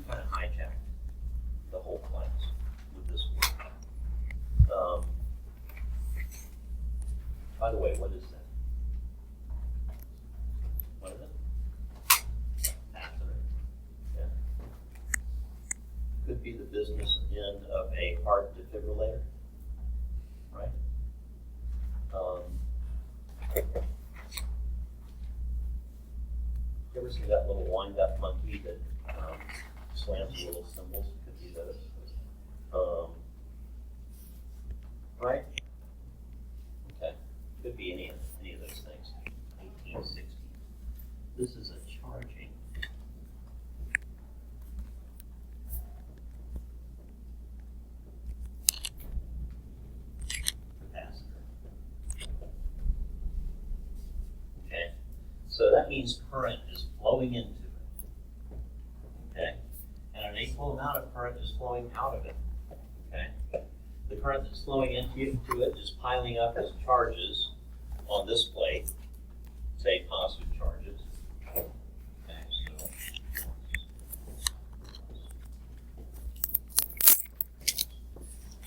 you kind of hijacked the whole class with this word. By the way, what is that? What is it? Capacitor. Yeah. Could be the business end of a heart defibrillator, right? You ever see that little wind-up monkey that slams little cymbals? Could be those. Right? Okay. Could be any of those things. 1860. This is a charging capacitor. Okay. So that means current is flowing into it. Okay. And an equal amount of current is flowing out of it. Okay. The current that's flowing into it is piling up as charges on this plate, say positive charges. Okay, so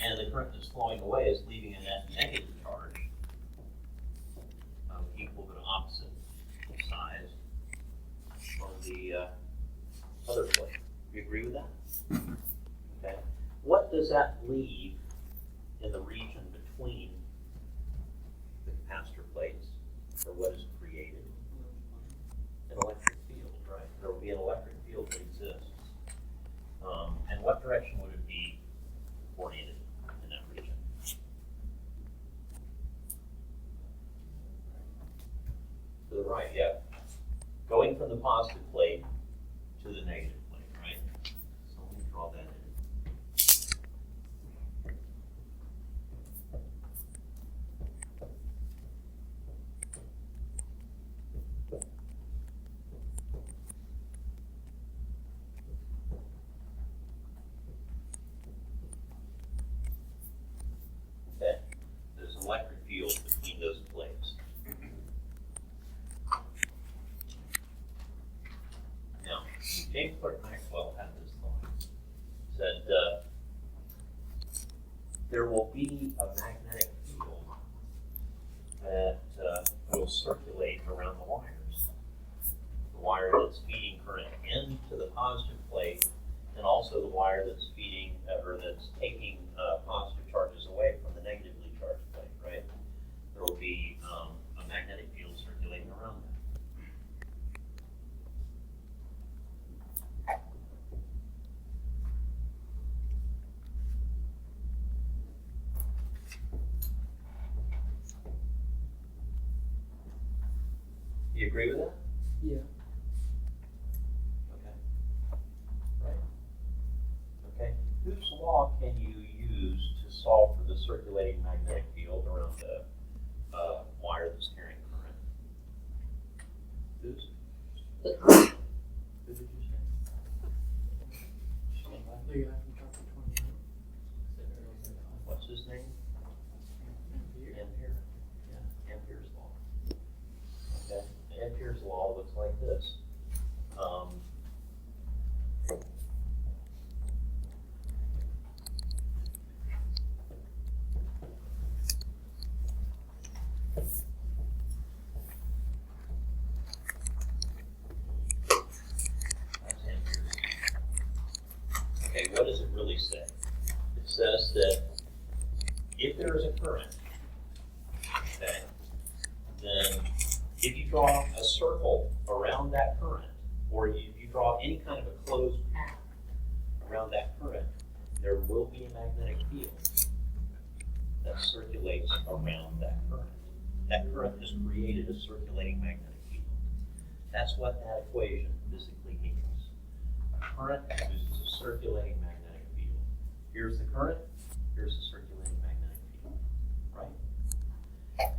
and the current that's flowing away is leaving a net negative charge of equal but opposite size on the other plate. You agree with that? Okay. What does that leave in the region between the capacitor plates, or what is created? An electric field, right? There will be an electric field that exists. And what direction would it be oriented in that region? To the right, yeah. Going from the positive plate to the negative plate, right? So let me draw that in. Okay, there's an electric field between those plates. Now, James Clerk Maxwell had this thought. Said there will be a magnetic field that will circulate around the wires. The wire that's feeding current into the positive plate, and also the wire that's feeding or that's taking positive charges away from the negatively charged plate, right? There will be a magnetic field circulating around that. You agree with that? Yeah. Okay. Right. Okay. Whose law can you use to solve for the circulating magnetic field around the wire that's carrying current? Whose? Who did you say? The guy from chapter 28. What's his name? Ampere. Yeah, Ampere's law. Okay. Ampere's law looks like this. That's Ampere's. Okay, what does it really say? It says that if there is a current, okay, then if you draw a circle around that current, or if you draw any kind of a closed path around that current, there will be a magnetic field that circulates around that current. That current has created a circulating magnetic field. That's what that equation physically means. A current produces a circulating magnetic field. Here's the current, here's the circulating magnetic field, right?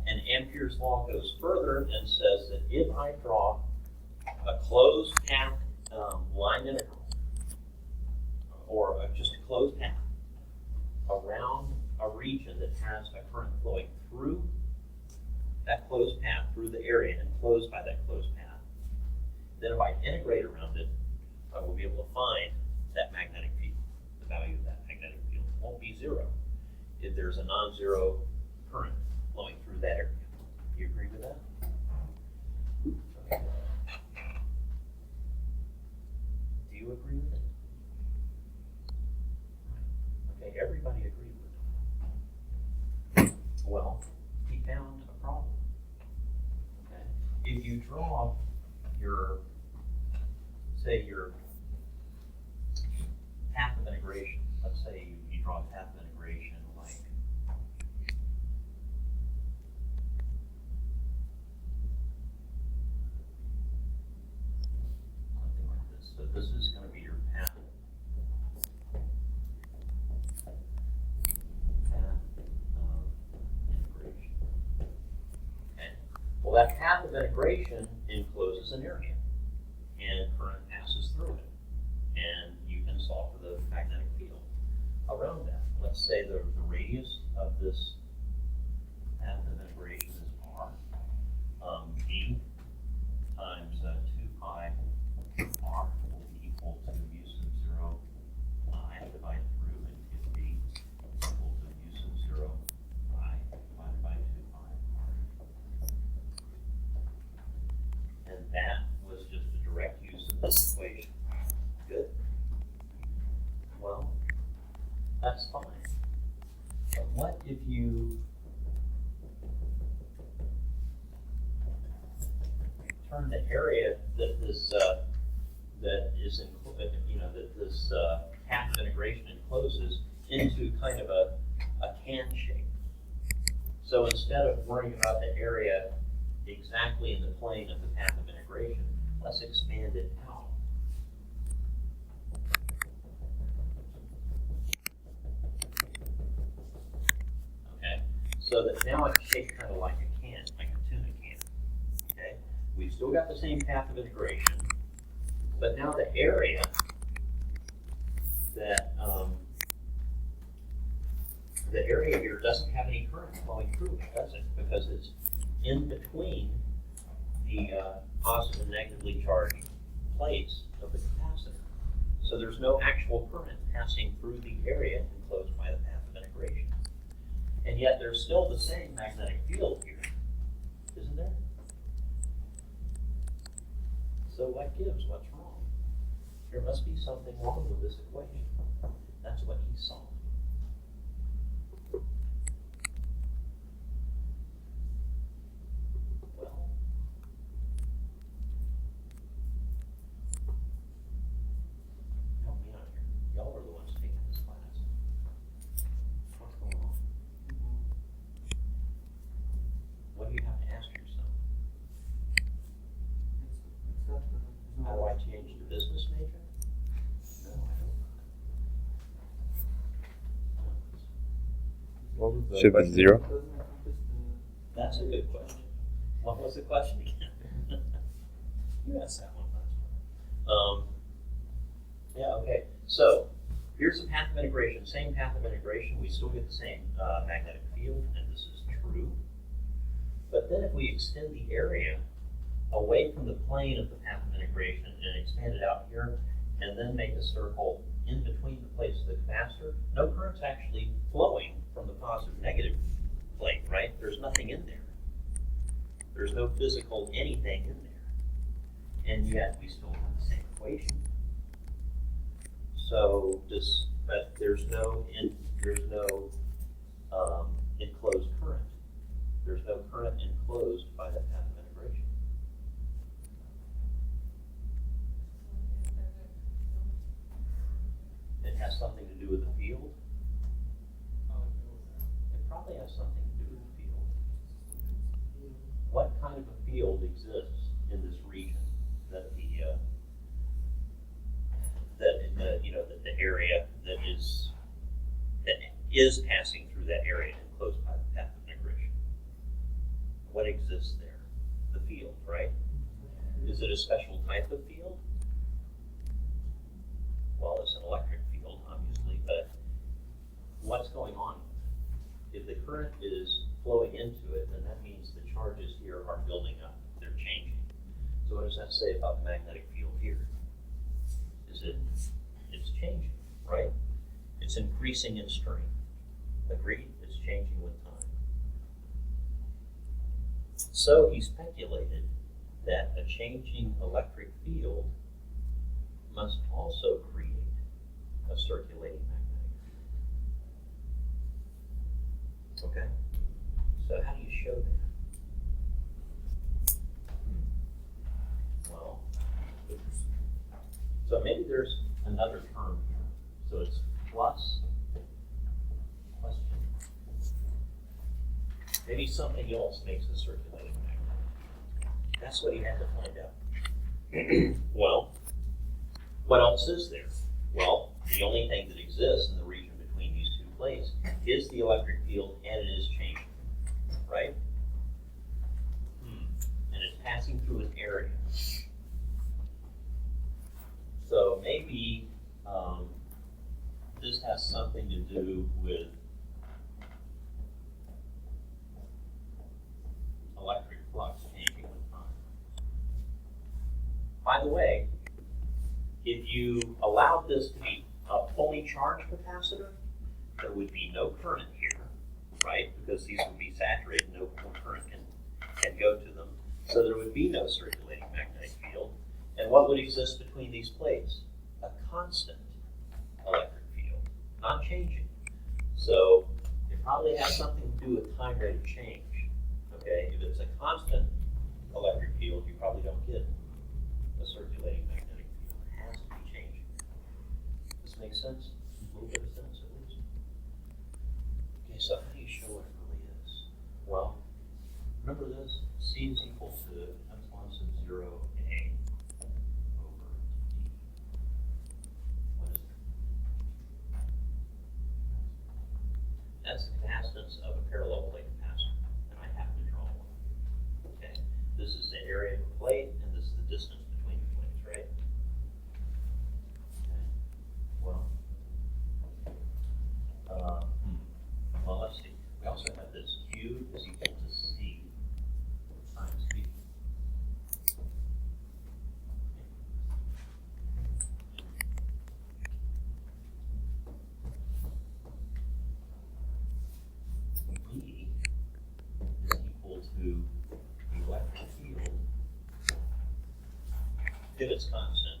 And Ampere's law goes further and says that if I draw a closed path line integral, or just a closed path around a region that has a current flowing through that closed path, through the area enclosed by that closed path, then if I integrate around it, I will be able to find if there's a non-zero current flowing through that area. Do you agree with that? Okay. Do you agree with it? Right. Okay, everybody agreed with it. Well, he found a problem. Okay? If you draw your, say your path of integration, let's say you draw a path of integration like something like this. So this is going to be your path of integration. Okay. Well, that path of integration encloses an area, and current passes through it, and you can solve for the magnetic field around that. Let's say the radius of this path of integration is r. B times 2 pi r will be equal to mu sub 0 I divided through, and if B is equal to mu sub 0 I divided by 2 pi r. And that was just a direct use of this equation. Good? Well, that's fine. But what if you turn the area that this that this path of integration encloses into kind of a can shape? So instead of worrying about the area exactly in the plane of the path of integration, let's expand it out. Okay, so that now it's shaped kind of like a can, like a tuna can. Okay, we've still got the same path of integration, but now the area that the area here doesn't have any current flowing through it, does it? Because it's in between the positive and negatively charged plates of the capacitor. So there's no actual current passing through the area enclosed by the path of integration. And yet there's still the same magnetic field here, isn't there? So what gives? What's wrong? There must be something wrong with this equation. That's what he saw. Well, help me out here. Y'all are the ones taking this class. What's going on? What do you have to ask yourself? How do I change to business major? No, I don't. What was the Should be question? 0. That's a good question. What was the question again? You asked that one last time. Yeah, okay. So here's the path of integration. Same path of integration. We still get the same magnetic field, and this is true. But then if we extend the area away from the plane of the path of integration and expand it out here, and then make a circle in between the plates of the capacitor, no current's actually flowing from the positive negative plate, right? There's nothing in there. There's no physical anything in there. And yet we still have the same equation. So but there's no enclosed current. There's no current enclosed by the path of integration. It has something to do with the field. It probably has something to do with the field. What kind of a field exists in this region that the area that is passing through that area enclosed by the path of integration? What exists there? The field, right? Is it a special type of field? Well, it's an electric field, obviously, but what's going on with it? If the current is flowing into it, then that means the charges here are building up. They're changing. So what does that say about the magnetic field here? It's changing, right? It's increasing in strength. Agreed, it's changing with time. So he speculated that a changing electric field must also create a circulating magnetic field. Okay? So how do you show that? Well, so maybe there's another term here. So it's plus question. Maybe something else makes a circulating magnet. That's what he had to find out. Well, what else is there? Well, the only thing that exists in the region between these two plates is the electric field, and it is changing, right? And it's passing through an area. So maybe this has something to do with electric flux changing with time. By the way, if you allowed this to be a fully charged capacitor, there would be no current here, right? Because these would be saturated, no current can go to them. So there would be no circulating magnetic field. And what would exist between these plates? A constant electric field, not changing. So it probably has something to do with time rate of change. Okay, if it's a constant electric field, you probably don't get a circulating magnetic field. It has to be changing. This makes sense? A little bit of sense at least. Okay, so how do you show what it really is? Well, remember this? C is equal to epsilon sub 0 A over D. What is that? That's the capacitance of a parallel plate capacitor. And I happen to draw one. Okay. This is the area of a plate, and this is the distance between the plates, right? Okay. Well, let's see. We also have this Q is equal to C times V. V is equal to the electric field if it's constant.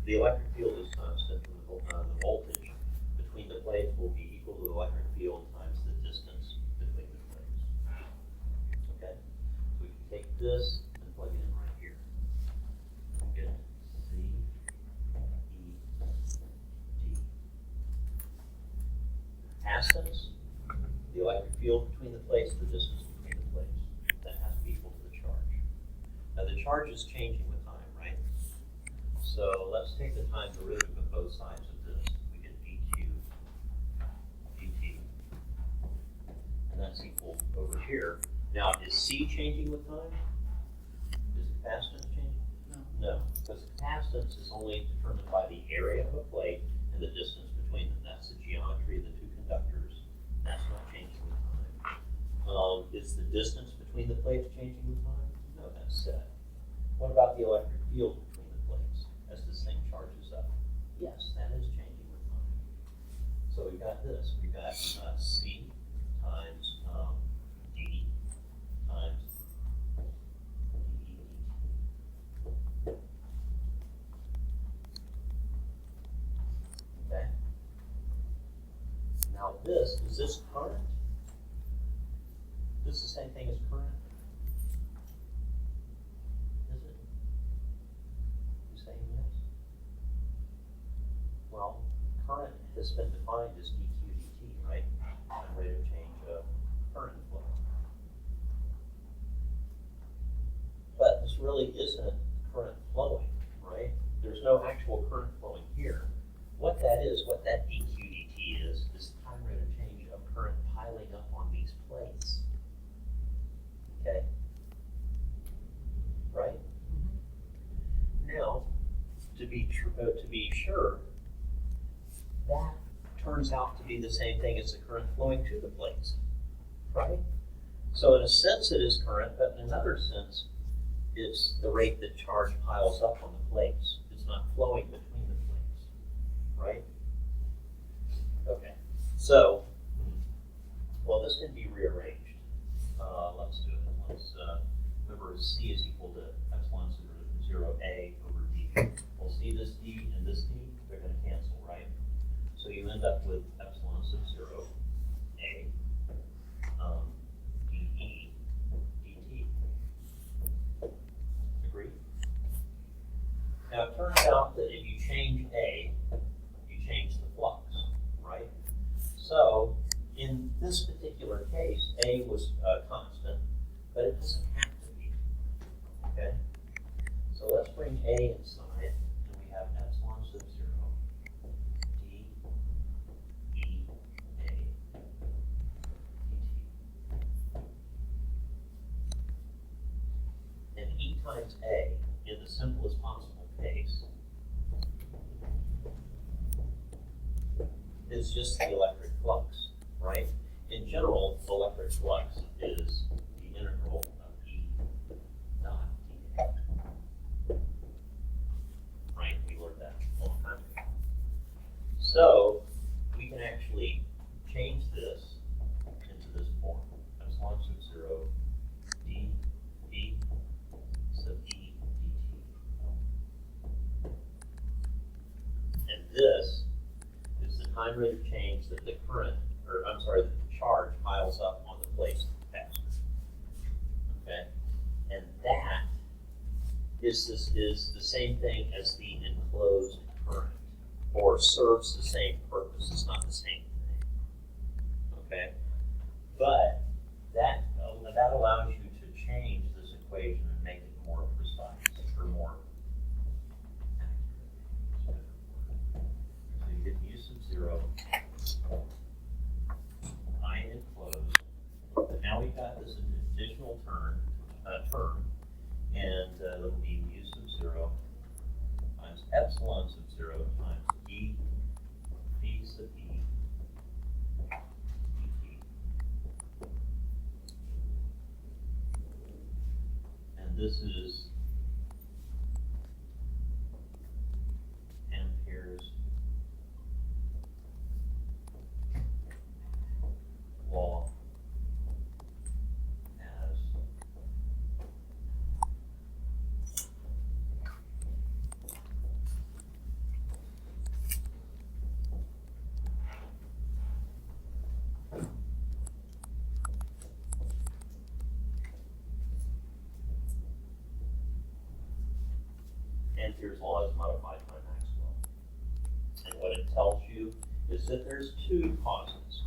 The electric field is constant, and the voltage between the plates will be equal to the electric field times the distance between the plates. Okay? So we can take this and plug it in right here. We get Z, E, D. Capacitance, the electric field between the plates, the distance between the plates. That has to be equal to the charge. Now the charge is changing with time, right? So let's take the time derivative of both sides of this. We get dq dt. And that's equal over here. Now, is C changing with time? Is the capacitance changing? No, because the capacitance is only determined by the area of a plate and the distance between them. That's the geometry of the two conductors. That's not changing with time. Is the distance between the plates changing with time? No, that's set. What about the electric field between the plates as this thing charges up? Yes, that is changing with time. So we've got this. We've got C times D times DET. Okay. Now this, is this current? This is the same thing as current? Is it? You saying yes? Well, current has been defined as dq dt, right? Time rate of change of current flow. But this really isn't current flowing, right? There's no actual current flowing here. What that is, what that dq dt is the time rate of change of current piling up on these plates. Okay? Right? Mm-hmm. Now, to be sure, that turns out to be the same thing as the current flowing to the plates, right? So in a sense it is current, but in another sense, it's the rate that charge piles up on the plates. It's not flowing between the plates, right? Okay, so this D and this D, they're gonna cancel, right? So you end up with epsilon sub 0, A, dE, dt. Agreed? Now, it turns out that if you change A, you change the flux, right? So, in this particular case, A was constant, but it doesn't have to be, okay? So let's bring A inside, and we have epsilon sub 0, d, e, a, dt. And E times A, in the simplest possible case, is just the electric flux, right? In general, electric flux is the integral of E dot dA. Right? We learned that a long time ago. So we can actually change this into this form. Epsilon sub 0 d v sub e dt. And this is the time rate of change that the current, or I'm sorry, that the charge piles up on the place capacitor. Okay? And that is the same thing as the enclosed current, or serves the same purpose. It's not the same thing. Okay? But that allows you to change this equation and make it more precise, or more accurate. So you get u sub 0, I enclosed, but now we've got this additional term, and it'll be mu sub 0 times epsilon sub 0 times e v sub e dt. And this is Ampere's law as Ampere's law is modified by Maxwell. And what it tells you is that there's two causes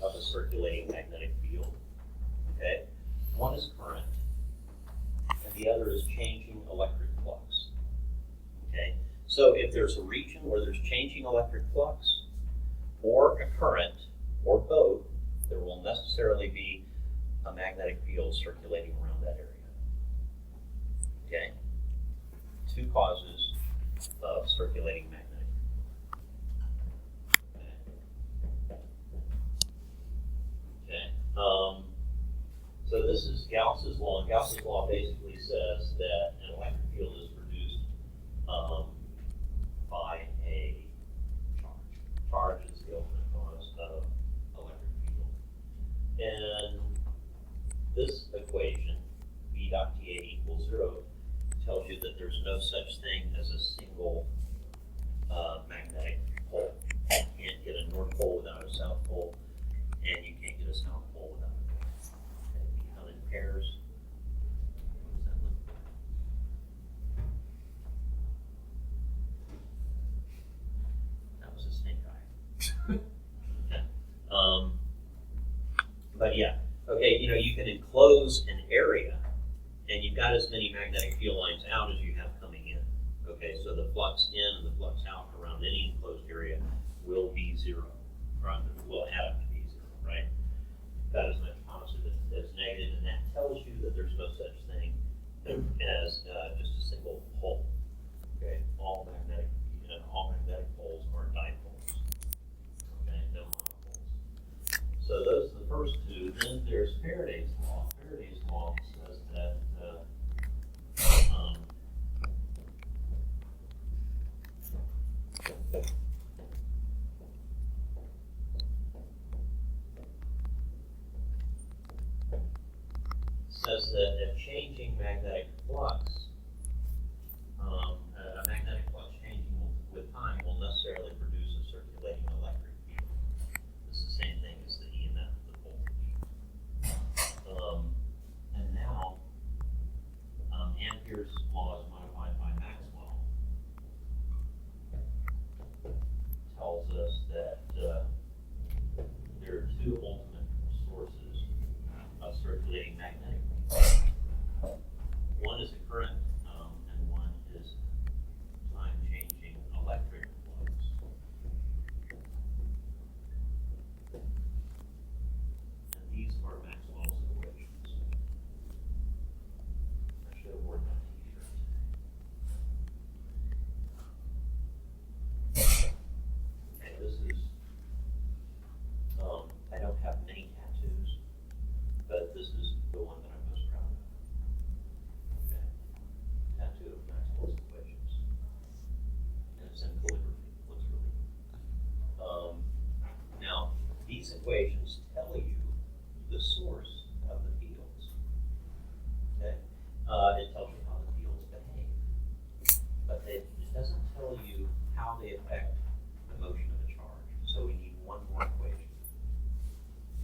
of a circulating magnetic field. Okay? One is current, and the other is changing electric flux. Okay? So if there's a region where there's changing electric flux, or a current, or both, there will necessarily be a magnetic field circulating around that area. Okay? Two causes of circulating magnetic. Okay. So this is Gauss's law, and Gauss's law basically says that an electric field is produced by a charge. Charge is the ultimate cause of electric field. And this equation, V dot dA equals 0, tells you that there's no such thing as a single magnetic pole. You can't get a north pole without a south pole, and you can't get a south pole without a north pole. They come in pairs. What does that look like? That was a snake eye. Okay. But yeah, okay, you can enclose an area, and you've got as many magnetic field lines out as you have coming in. Okay, so the flux in and the flux out around any enclosed area will be 0. Or will add up to be 0, right? That is much positive as negative, and that tells you that there's no such thing as just a single pole. Okay, all magnetic poles are dipoles. Okay, no monopoles. So those are the first two. Then there's Faraday's law. Faraday's law says that says that a changing magnetic flux, a magnetic flux changing equations tell you the source of the fields. Okay? It tells you how the fields behave. But it doesn't tell you how they affect the motion of a charge. So we need one more equation.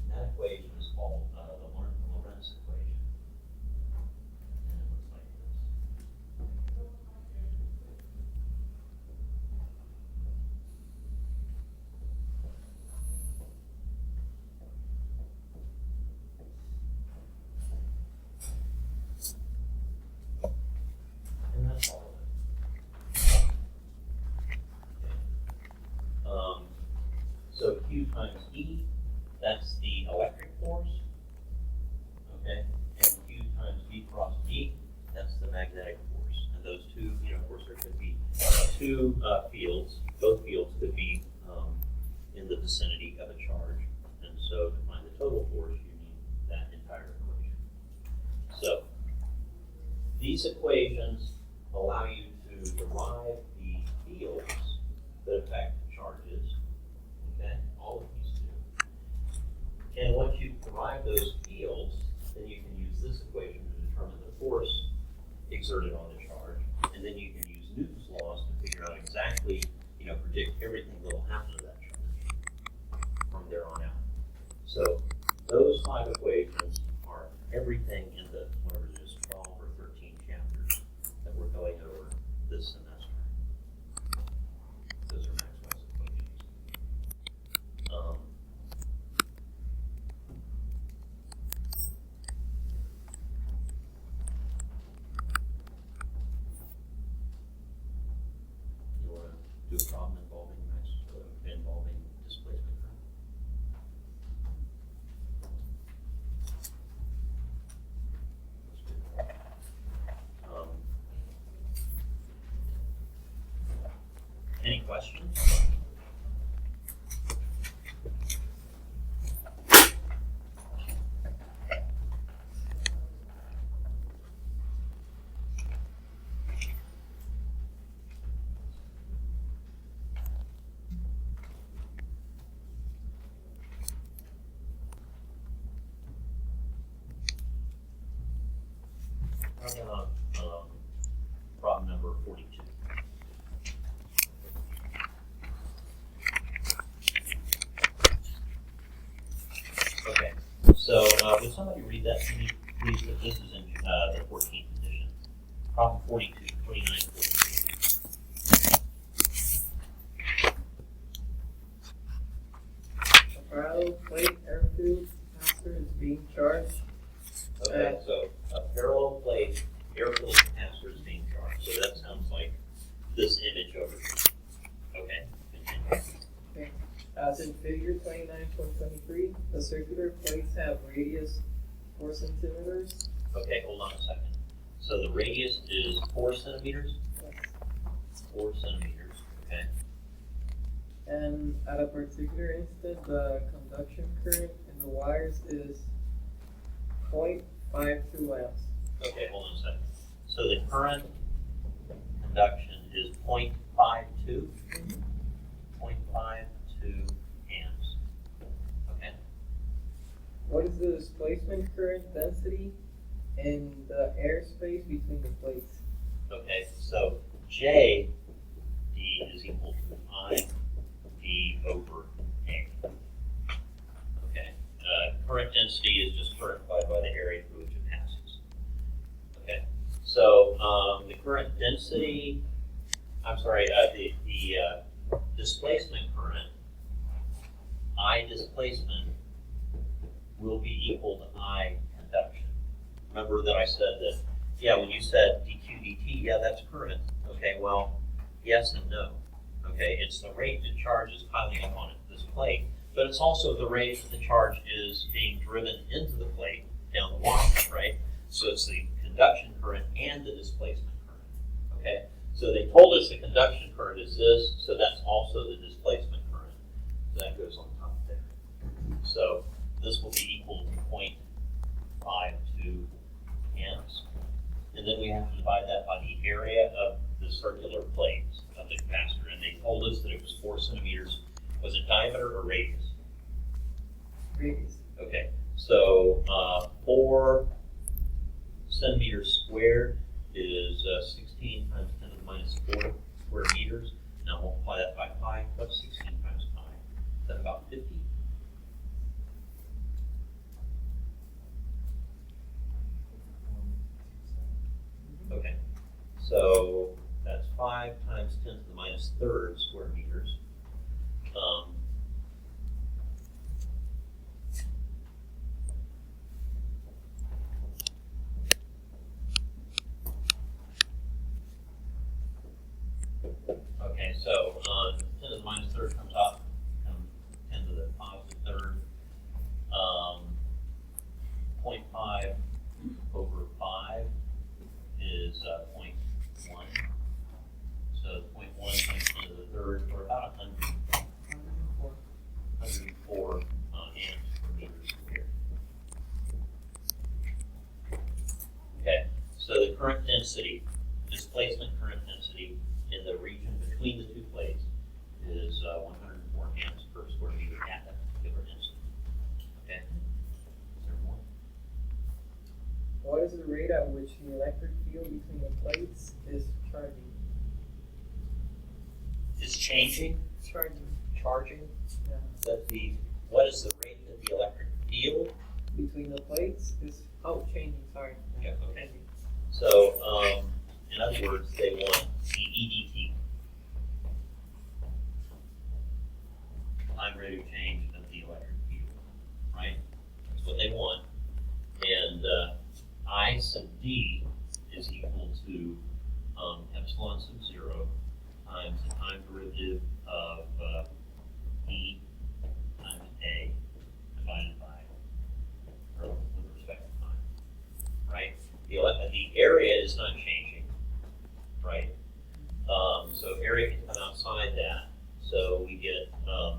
And that equation is called the Lorentz equation. And it looks like this. And that's all of it. Okay. So Q times E, that's the electric force. Okay, and Q times V cross E, that's the magnetic force. And those two, of course, there could be two fields. Both fields could be in the vicinity of a charge. And so to find the total force, you need that entire equation. So these equations allow you to derive the fields that affect charges. Okay, all of these do. And once you derive those fields, then you can use this equation to determine the force exerted on the charge. And then you can use Newton's laws to figure out exactly, predict everything that will happen to that charge from there on out. So those 5 equations are everything in the, whatever it is, 12 or 13 chapters that we're going over this semester. Those are Maxwell's equations. You want to do a problem involving displacement current? Let's do that. Any questions? I'm gonna problem number 42. Okay, so would somebody read that to me, please? But this is in the 14th edition. Problem 42, 29, 42. A parallel plate air-filled capacitor is being charged. Okay, so a parallel plate air-filled capacitor is being charged. So that sounds like this image over here. Okay, continue. Okay. As in figure 29.23, the circular plates have radius 4 centimeters. Okay, hold on a second. So the radius is 4 centimeters? 4 centimeters, okay. And at a particular instant, the conduction current in the wires is 0.52 amps. Okay, hold on a second. So the current conduction is 0.52? 0.52 amps. Okay. What is the displacement current density in the airspace between the plates? Okay, so J D is equal to I D over A. Okay. Current density is just current divided by the area through which it passes. Okay. So the current density, the displacement current, I displacement, will be equal to I conduction. Remember that I said that, when you said dq dt, that's current. Okay, well, yes and no. Okay, it's the rate the charge is piling up on this plate, but it's also the rate that the charge is being driven into the plate down the wire, right? So it's the conduction current and the displacement current. Okay, so they told us the conduction current is this, so that's also the displacement current. So that goes on top there. So this will be equal to 0.52 amps. And then we have to divide that by the area of the circular plates of the capacitor. And they told us that it was 4 centimeters. Was it diameter or radius? previous. Okay, so 4 centimeters squared is 16 times 10 to the minus 4 square meters. Now multiply that by pi. What's 16 times pi? Is that about 50? Okay, so that's 5 times 10 to the minus 3rd square meters. Okay, so 10 to the minus 3rd comes off, 10 to the positive 3rd. 0.5 over 5 is 0.1. So 0.1 times 10 to the 3rd, or about 104. 104 amps per meter squared. Okay, so the current density, displacement current density in the region between the two plates is 104 amps per square meter at that particular density. Okay, is there more? What is the rate at which the electric field between the plates is charging? Is changing, Charging. charging, Yeah. what is the rate that the electric field? Between the plates is changing. Sorry. Yeah, okay. So, in other words, they want the EDT, time rate of change of the electric field, right? That's what they want. And I sub D is equal to epsilon sub 0 times the time derivative of E times A divided by, or with respect to time, right? The area is not changing, right? So area can come outside that. So we get the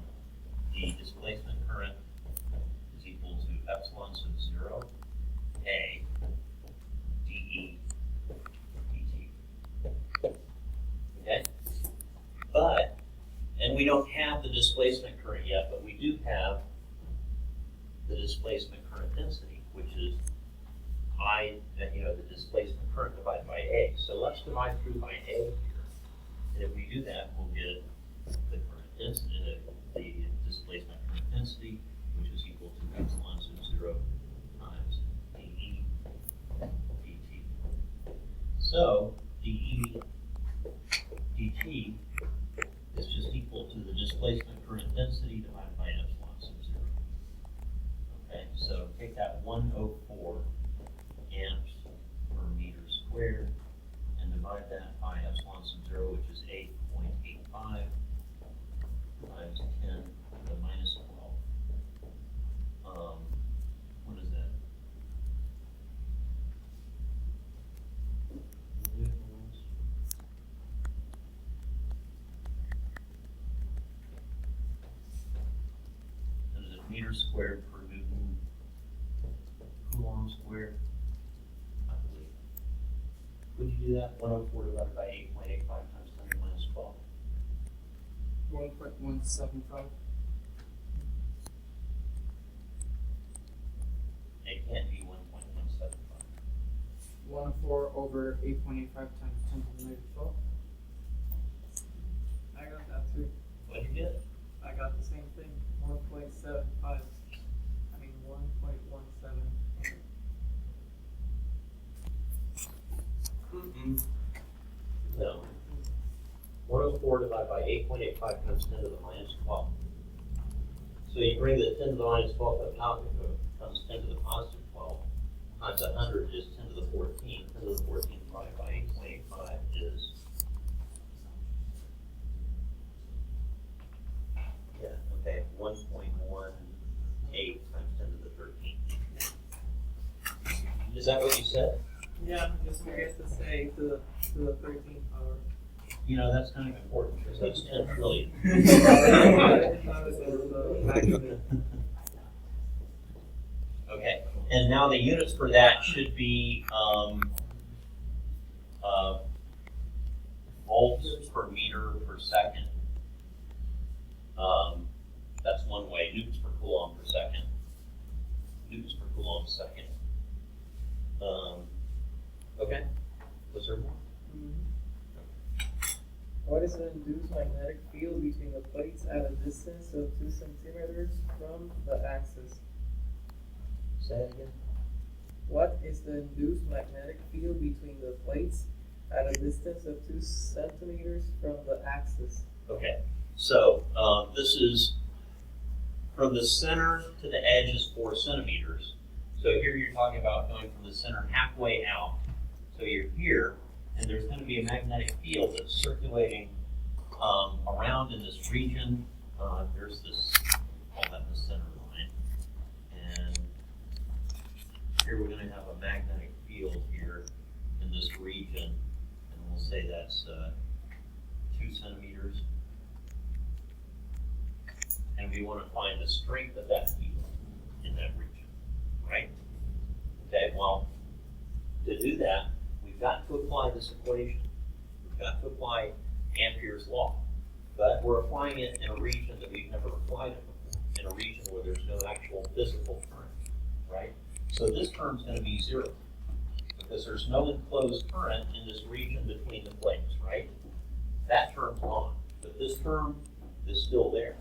displacement current is equal to epsilon sub 0 A dE dt. Okay? But, and we don't have the displacement current yet, but we do have the displacement current density, which is the displacement current divided by A. So let's divide through by A here. And if we do that, we'll get the current density, the displacement current density, which is equal to epsilon sub 0 times dE dt. So dE dt is just equal to the displacement current density divided by epsilon sub 0. Okay, so take that 104 amps per meter squared and divide that by epsilon sub 0, which is 8.85 times 10 to the minus 12. What is that? That is a meter squared per Newton, Coulomb squared, I believe. Would you do that? 104 divided by 8.85 times 10 to the minus 12. 1.175. It can't be 1.175. 104 over 8.85 times 10 to the negative 12. I got that too. What'd you get? I got the same thing. 1.75. I mean 1.17. No. 104 divided by 8.85 times 10 to the minus 12. So you bring the 10 to the minus 12 up out, it becomes 10 to the positive 12 times 100 is 10 to the 14. 10 to the 14 divided by 8.85 is, yeah, okay, 1.18 times 10 to the 13. Is that what you said? Yeah, just forget to say to the 13th power. You know, that's kind of important because that's 10 trillion. Okay, and now the units for that should be volts per meter per second. That's one way, newtons per coulomb per second. along second. Okay, was there more? What is the induced magnetic field between the plates at a distance of 2 centimeters from the axis? Say that again. What is the induced magnetic field between the plates at a distance of 2 centimeters from the axis? Okay, so this is from the center to the edge is 4 centimeters. So here you're talking about going from the center halfway out. So you're here, and there's going to be a magnetic field that's circulating around in this region. There's this, call that the center line. And here we're going to have a magnetic field here in this region. And we'll say that's 2 centimeters. And we want to find the strength of that field in that region, right? Okay, well, to do that, we've got to apply this equation. We've got to apply Ampere's law. But we're applying it in a region that we've never applied it before, in a region where there's no actual physical current, right? So this term's going to be 0, because there's no enclosed current in this region between the plates, right? That term's gone, but this term is still there,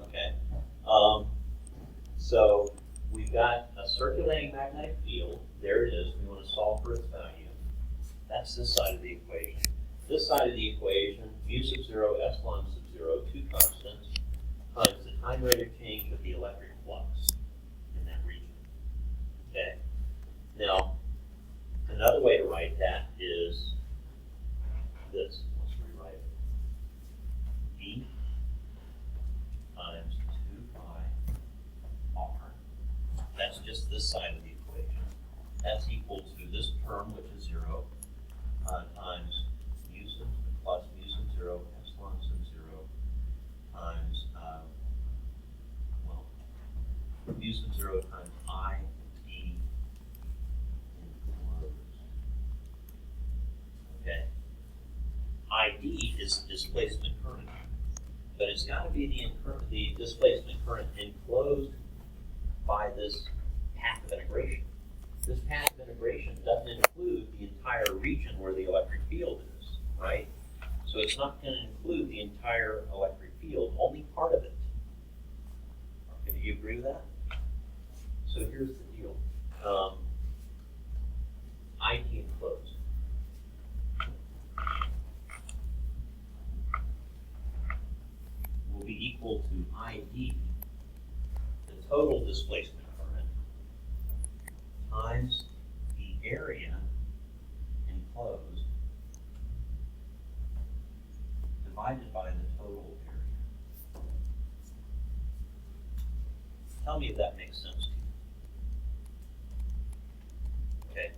okay? So we've got a circulating magnetic field. There it is. We want to solve for its value. That's this side of the equation. This side of the equation, mu sub 0, epsilon sub 0, 2 constants, times the time rate of change of the electric flux in that region. Okay. Now, another way to write that is this. Let's rewrite it. E times 2 pi r. That's just this side of the equation. That's equal to this term, which is 0, times mu sub plus mu sub 0, epsilon sub 0, times, mu sub 0 times I d enclosed. Okay. ID is displacement current, but it's got to be the displacement current enclosed by this path of integration. This path of integration doesn't include the entire region where the electric field is, right? So it's not going to include the entire electric field, only part of it. Okay, do you agree with that? So here's the deal. ID enclosed. Will be equal to ID, the total displacement current, times the area enclosed divided by the total area. Tell me if that makes sense to you. Okay.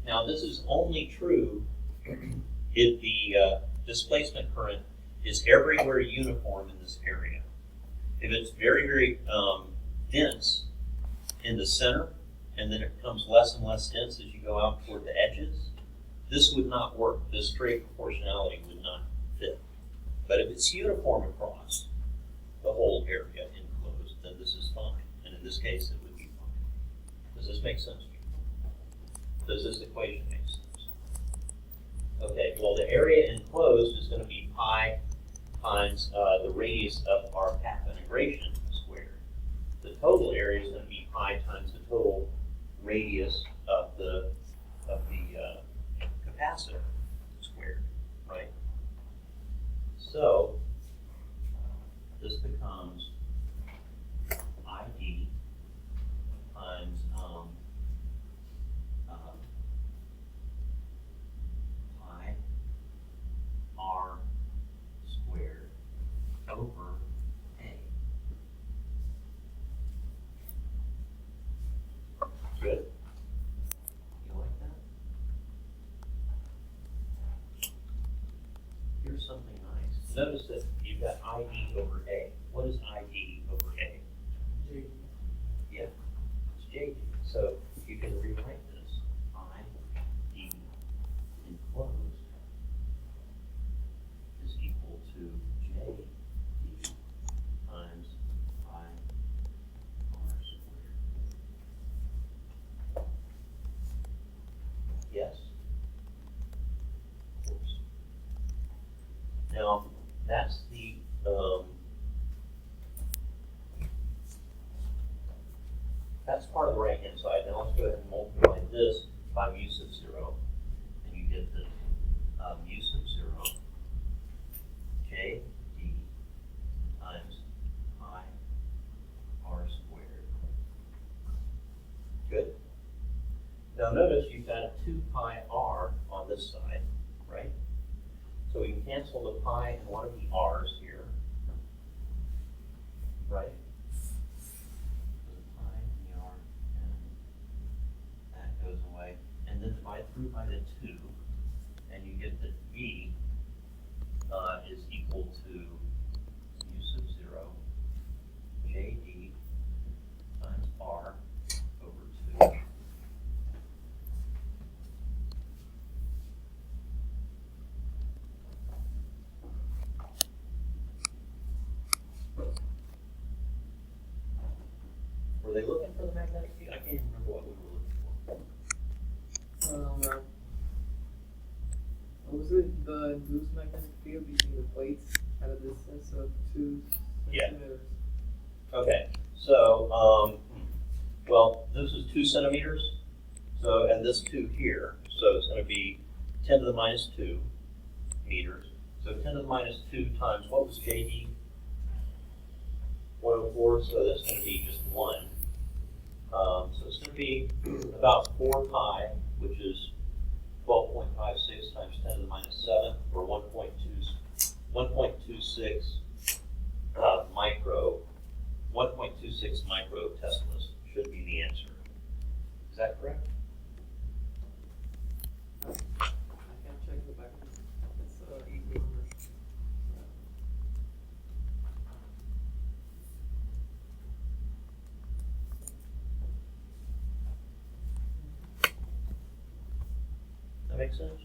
Now this is only true if the displacement current is everywhere uniform in this area. If it's very, very dense in the center, and then it becomes less and less dense as you go out toward the edges, this would not work. This straight proportionality would not fit. But if it's uniform across the whole area enclosed, then this is fine. And in this case, it would be fine. Does this make sense to you? Does this equation make sense? Okay, well, the area enclosed is going to be pi times the radius of our path integration squared. The total area is going to be pi times the total radius of the capacitor squared, right? So this becomes ID times pi r squared over A. Good? You like that? Here's something nice. Notice that you've got ID over A. What is ID over A? J. Yeah, it's JD. So you can rewrite this. ID enclosed is equal to JD times pi r squared. That's part of the right-hand side. Now let's go ahead and multiply this by mu sub 0, and you get the mu sub 0 j d times pi r squared. Good. Now notice you've got 2 pi r on this side, right? So we can cancel the pi and one of the r's here, right? So the pi and the r, and that goes away. And then divide through by the 2, and you get that v is equal to mu sub 0 jd times r over 2. Were they looking for the magnetic field? I can't even remember what we were looking for. I don't know. What was it? The induced magnetic field between the plates at a distance of 2 Yeah. centimeters. Okay, so, well, this is 2 centimeters, so, and this 2 here, so it's gonna be 10 to the minus 2 meters. So 10 to the minus 2 times, what was JD? 104, so that's gonna be just 1. So it's gonna be about 4 pi, which is 12.56 times 10 to the minus 7, or 1.26 1.26 micro teslas should be the answer. Is that correct? I can't check the back. It's equal number. That makes sense?